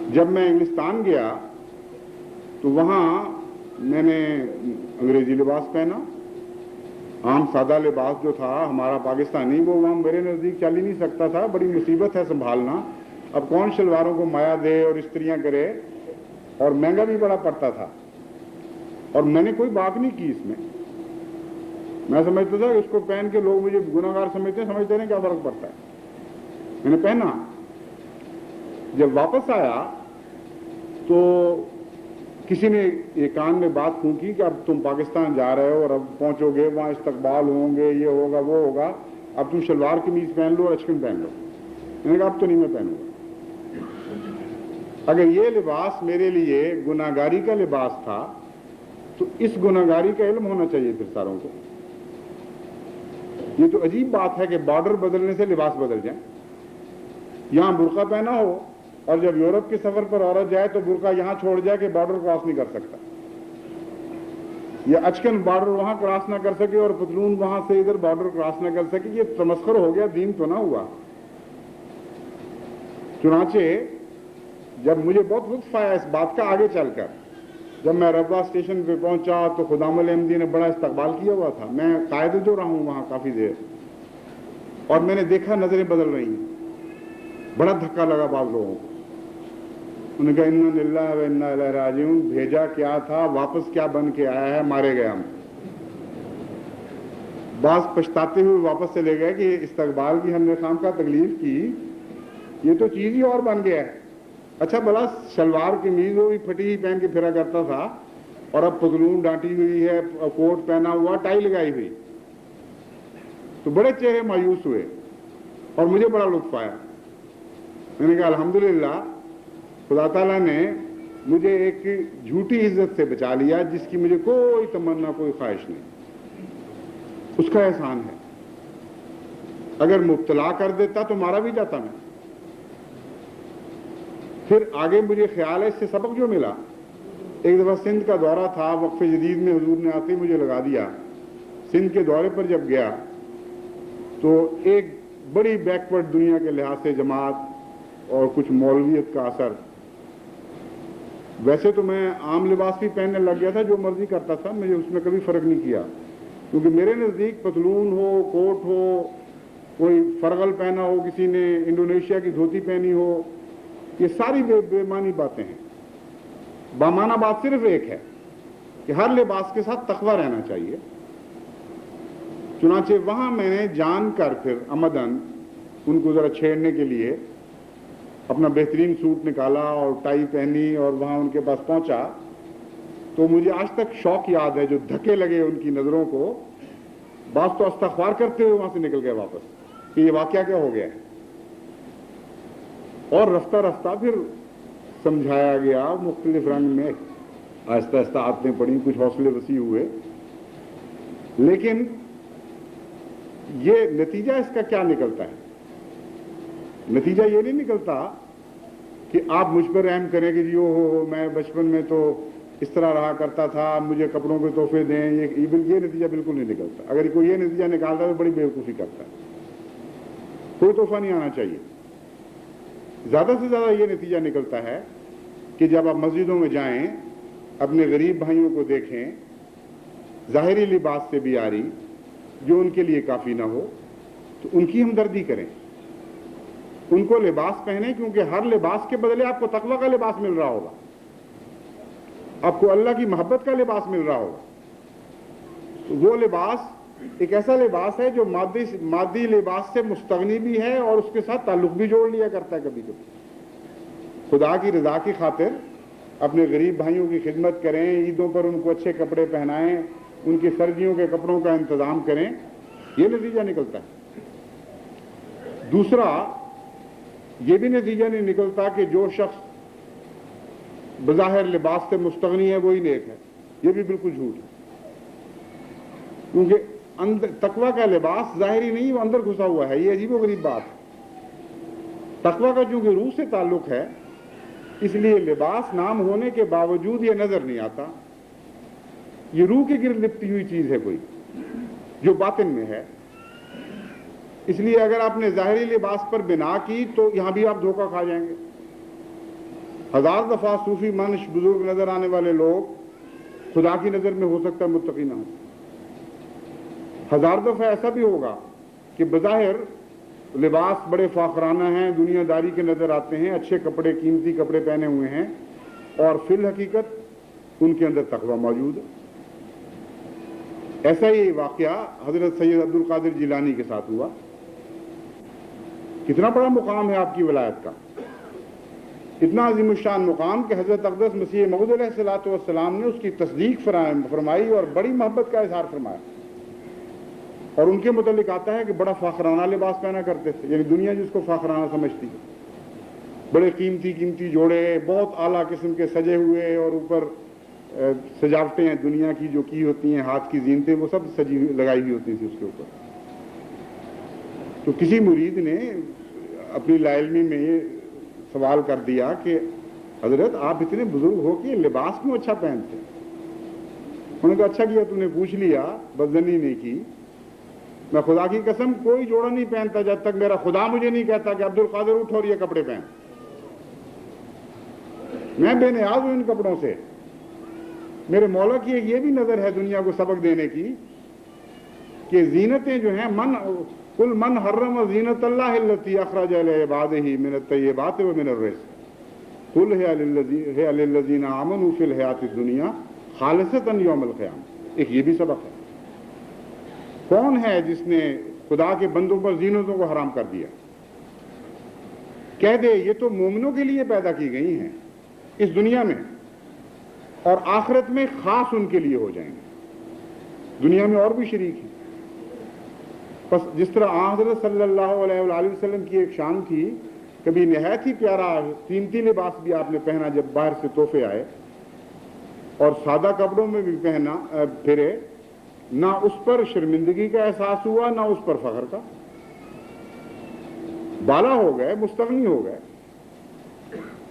جب میں انگلستان گیا تو وہاں میں نے انگریزی لباس پہنا. عام سادہ لباس جو تھا ہمارا پاکستانی وہ وہاں میرے نزدیک چل ہی نہیں سکتا تھا. بڑی مصیبت ہے سنبھالنا. اب کون شلواروں کو مایا دے اور استریاں کرے, اور مہنگا بھی بڑا پڑتا تھا. اور میں نے کوئی بات نہیں کی اس میں سمجھتا تھا کہ اس کو پہن کے لوگ مجھے گناہ گار سمجھتے ہیں کیا فرق پڑتا ہے. میں نے پہنا. جب واپس آیا تو کسی نے یہ کان میں بات پھونکی کہ اب تم پاکستان جا رہے ہو اور اب پہنچو گے, وہاں استقبال ہوں گے, یہ ہوگا وہ ہوگا, اب تم شلوار قمیض پہن لو اور اچکن پہن لو. میں نے کہا اب تو نہیں میں پہنوں گا. اگر یہ لباس میرے لیے گناہگاری کا لباس تھا تو اس گناہگاری کا علم ہونا چاہیے پھر ساروں کو. یہ تو عجیب بات ہے کہ بارڈر بدلنے سے لباس بدل جائیں. یہاں برقع پہنا ہو اور جب یورپ کے سفر پر عورت جائے تو برقع یہاں چھوڑ جائے کہ بارڈر کراس نہیں کر سکتا, یا اچکن بارڈر وہاں کراس نہ کر سکے اور پتلون وہاں سے ادھر بارڈر کراس نہ کر سکے. یہ تمسخر ہو گیا, دین تو نہ ہوا. چنانچہ جب مجھے بہت لطف آیا اس بات کا آگے چل کر, جب میں ربوہ اسٹیشن پہ پہنچا تو خدام الحمدی نے بڑا استقبال کیا ہوا تھا. میں قائد جو رہا ہوں وہاں کافی دیر, اور میں نے دیکھا نظریں بدل رہی ہیں. بڑا دھکا لگا بعض لوگوں کو. انہوں نے کہا انا للہ و انا الیہ راجعون. بھیجا کیا تھا, واپس کیا بن کے آیا ہے, مارے گئے ہم. بعض پچھتاتے ہوئے واپس چلے گئے کہ استقبال کی ہم نے خواہ تکلیف کی, یہ تو چیز ہی اور بن گیا ہے. اچھا بلا شلوار قمیض وہ بھی پھٹی ہی پہن کے پھرا کرتا تھا, اور اب پتلون ڈانٹی ہوئی ہے, کوٹ پہنا ہوا, ٹائی لگائی ہوئی. تو بڑے چہرے مایوس ہوئے اور مجھے بڑا لطف آیا. میں نے کہا الحمدللہ خدا تعالیٰ نے مجھے ایک جھوٹی عزت سے بچا لیا جس کی مجھے کوئی تمنا کوئی خواہش نہیں. اس کا احسان ہے. اگر مبتلا کر دیتا تو مارا بھی جاتا میں. پھر آگے مجھے خیال ہے اس سے سبق جو ملا, ایک دفعہ سندھ کا دورہ تھا, وقف جدید میں حضور نے آتے ہی مجھے لگا دیا. سندھ کے دورے پر جب گیا تو ایک بڑی بیکورڈ دنیا کے لحاظ سے جماعت اور کچھ مولویت کا اثر. ویسے تو میں عام لباس بھی پہننے لگ گیا تھا, جو مرضی کرتا تھا, مجھے اس میں کبھی فرق نہیں کیا, کیونکہ میرے نزدیک پتلون ہو, کوٹ ہو, کوئی فرغل پہنا ہو, کسی نے انڈونیشیا کی دھوتی پہنی ہو, یہ ساری بے معنی باتیں ہیں. بامعنی بات صرف ایک ہے کہ ہر لباس کے ساتھ تقویٰ رہنا چاہیے. چنانچہ وہاں میں نے جان کر پھر عمدن ان کو ذرا چھیڑنے کے لیے اپنا بہترین سوٹ نکالا اور ٹائی پہنی, اور وہاں ان کے پاس پہنچا تو مجھے آج تک شوق یاد ہے جو دھکے لگے ان کی نظروں کو. بعض تو استغفار کرتے ہوئے وہاں سے نکل گئے واپس کہ یہ واقعہ کیا ہو گیا ہے. اور رفتہ رفتہ پھر سمجھایا گیا مختلف رنگ میں, آہستہ آہستہ آتیں پڑیں, کچھ حوصلے وسیع ہوئے. لیکن یہ نتیجہ اس کا کیا نکلتا ہے؟ نتیجہ یہ نہیں نکلتا کہ آپ مجھ پر رحم کریں کہ جی ہو میں بچپن میں تو اس طرح رہا کرتا تھا, مجھے کپڑوں کے تحفے دیں. یہ نتیجہ بالکل نہیں نکلتا. اگر کوئی یہ نتیجہ نکالتا ہے تو بڑی بیوقوفی کرتا ہے. کوئی تحفہ نہیں آنا چاہیے. زیادہ سے زیادہ یہ نتیجہ نکلتا ہے کہ جب آپ مسجدوں میں جائیں, اپنے غریب بھائیوں کو دیکھیں, ظاہری لباس سے بھی آری جو ان کے لیے کافی نہ ہو, تو ان کی ہمدردی کریں, ان کو لباس پہنیں, کیونکہ ہر لباس کے بدلے آپ کو تقویٰ کا لباس مل رہا ہوگا, آپ کو اللہ کی محبت کا لباس مل رہا ہوگا. وہ لباس ایک ایسا لباس ہے جو مادی لباس سے مستغنی بھی ہے اور اس کے ساتھ تعلق بھی جوڑ لیا کرتا ہے. کبھی کبھی خدا کی رضا کی خاطر اپنے غریب بھائیوں کی خدمت کریں, عیدوں پر ان کو اچھے کپڑے پہنائیں, ان کی سردیوں کے کپڑوں کا انتظام کریں, یہ نتیجہ نکلتا ہے. دوسرا یہ بھی نتیجہ نہیں نکلتا کہ جو شخص بظاہر لباس سے مستغنی ہے وہی نیک ہے. یہ بھی بالکل جھوٹ ہے, کیونکہ تقویٰ کا لباس ظاہری نہیں, وہ اندر گھسا ہوا ہے. یہ عجیب و غریب بات ہے. تقویٰ کا چونکہ روح سے تعلق ہے, اس لیے لباس نام ہونے کے باوجود یہ نظر نہیں آتا. یہ روح کے گرد لپٹی ہوئی چیز ہے کوئی جو باطن میں ہے. اس لیے اگر آپ نے ظاہری لباس پر بنا کی تو یہاں بھی آپ دھوکہ کھا جائیں گے. ہزار دفعہ صوفی منش بزرگ نظر آنے والے لوگ خدا کی نظر میں ہو سکتا ہے متقی نہ ہو. ہزار دفعہ ایسا بھی ہوگا کہ بظاہر لباس بڑے فاخرانہ ہیں, دنیا داری کے نظر آتے ہیں, اچھے کپڑے, قیمتی کپڑے پہنے ہوئے ہیں, اور فی الحقیقت ان کے اندر تقویٰ موجود ہے. ایسا ہی واقعہ حضرت سید عبد القادر جیلانی کے ساتھ ہوا. کتنا بڑا مقام ہے آپ کی ولایت کا, اتنا عظیم الشان مقام کہ حضرت اقدس مسیح موعود علیہ الصلوۃ والسلام نے اس کی تصدیق فرمائی اور بڑی محبت کا اظہار فرمایا. اور ان کے متعلق آتا ہے کہ بڑا فاخرانہ لباس پہنا کرتے تھے, یعنی دنیا جس کو فاخرانہ سمجھتی ہے. بڑے قیمتی جوڑے, بہت اعلیٰ قسم کے سجے ہوئے, اور اوپر سجاوٹیں ہیں دنیا کی جو کی ہوتی ہیں, ہاتھ کی زینتیں, وہ سب سجی لگائی ہوئی ہوتی تھی اس کے اوپر. تو کسی مرید نے اپنی لا علمی میں یہ سوال کر دیا کہ حضرت آپ اتنے بزرگ ہو کہ لباس کیوں اچھا پہنتے ہیں؟ انہوں نے کہا اچھا کیا تم نے پوچھ لیا, بدزنی نہیں کی. میں خدا کی قسم کوئی جوڑا نہیں پہنتا جب تک میرا خدا مجھے نہیں کہتا کہ عبد القادر اٹھ اور یہ کپڑے پہن. میں بے نیاز ہوں ان کپڑوں سے. میرے مولا کی ایک یہ بھی نظر ہے دنیا کو سبق دینے کی کہ زینتیں جو ہیں, قل من حرم زینت اللہ التی اخرج لعبادہ من الطیبات ومن الرزق قل ہی للذین آمنوا فی الحیاۃ الدنیا خالصۃ یوم القیامہ. ایک یہ بھی سبق ہے. کون ہے جس نے خدا کے بندوں پر زینتوں کو حرام کر دیا؟ کہہ دے یہ تو مومنوں کے لیے پیدا کی گئی ہیں اس دنیا میں, اور آخرت میں خاص ان کے لیے ہو جائیں گے. دنیا میں اور بھی شریک ہیں. بس جس طرح حضرت صلی اللہ علیہ وآلہ وسلم کی ایک شان تھی, کبھی نہایت ہی پیارا قیمتی لباس بھی آپ نے پہنا جب باہر سے تحفے آئے, اور سادہ کپڑوں میں بھی پہنا پھرے, نہ اس پر شرمندگی کا احساس ہوا نہ اس پر فخر کا. بالا ہو گئے, مستغنی ہو گئے.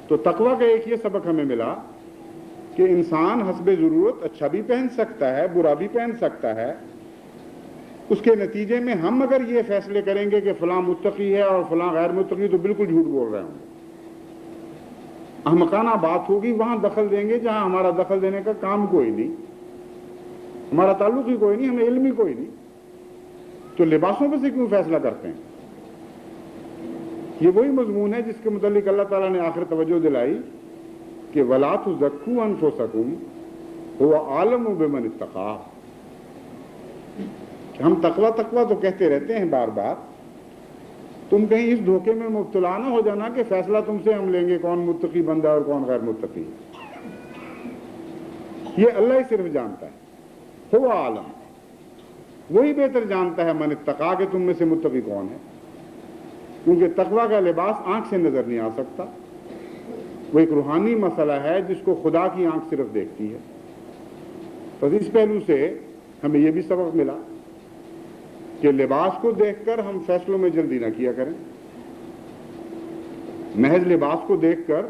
تو تقویٰ کا ایک یہ سبق ہمیں ملا کہ انسان حسب ضرورت اچھا بھی پہن سکتا ہے, برا بھی پہن سکتا ہے. اس کے نتیجے میں ہم اگر یہ فیصلے کریں گے کہ فلاں متقی ہے اور فلاں غیر متقی, تو بالکل جھوٹ بول رہے ہوں گے. احمقانہ بات ہوگی, وہاں دخل دیں گے جہاں ہمارا دخل دینے کا کام کوئی نہیں, ہمارا تعلق ہی کوئی نہیں, ہمیں علم ہی کوئی نہیں. تو لباسوں پہ سے کیوں فیصلہ کرتے ہیں؟ یہ وہی مضمون ہے جس کے متعلق اللہ تعالیٰ نے آخر توجہ دلائی کہ وَلَا تُزَكُّوا أَنفُسَكُمْ هُوَ أَعْلَمُ بِمَنِ اتَّقَىٰ. ہم تقویٰ تو کہتے رہتے ہیں بار بار. تم کہیں اس دھوکے میں مبتلا نہ ہو جانا کہ فیصلہ تم سے ہم لیں گے کون متقی بندہ اور کون غیر متقی. یہ اللہ ہی صرف جانتا ہے. هُوَ أَعْلَمُ, وہی بہتر جانتا ہے من اتقیٰ کہ تم میں سے متقی کون ہے. کیونکہ تقویٰ کا لباس آنکھ سے نظر نہیں آ سکتا, وہ ایک روحانی مسئلہ ہے جس کو خدا کی آنکھ صرف دیکھتی ہے. تو اس پہلو سے ہمیں یہ بھی سبق ملا کہ لباس کو دیکھ کر ہم فیصلوں میں جلدی نہ کیا کریں. محض لباس کو دیکھ کر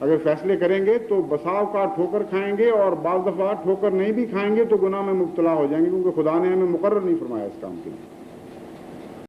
اگر فیصلے کریں گے تو بسا اوقات ٹھوکر کھائیں گے, اور بعض دفعہ ٹھوکر نہیں بھی کھائیں گے تو گناہ میں مبتلا ہو جائیں گے, کیونکہ خدا نے ہمیں مقرر نہیں فرمایا اس کام کے لیے.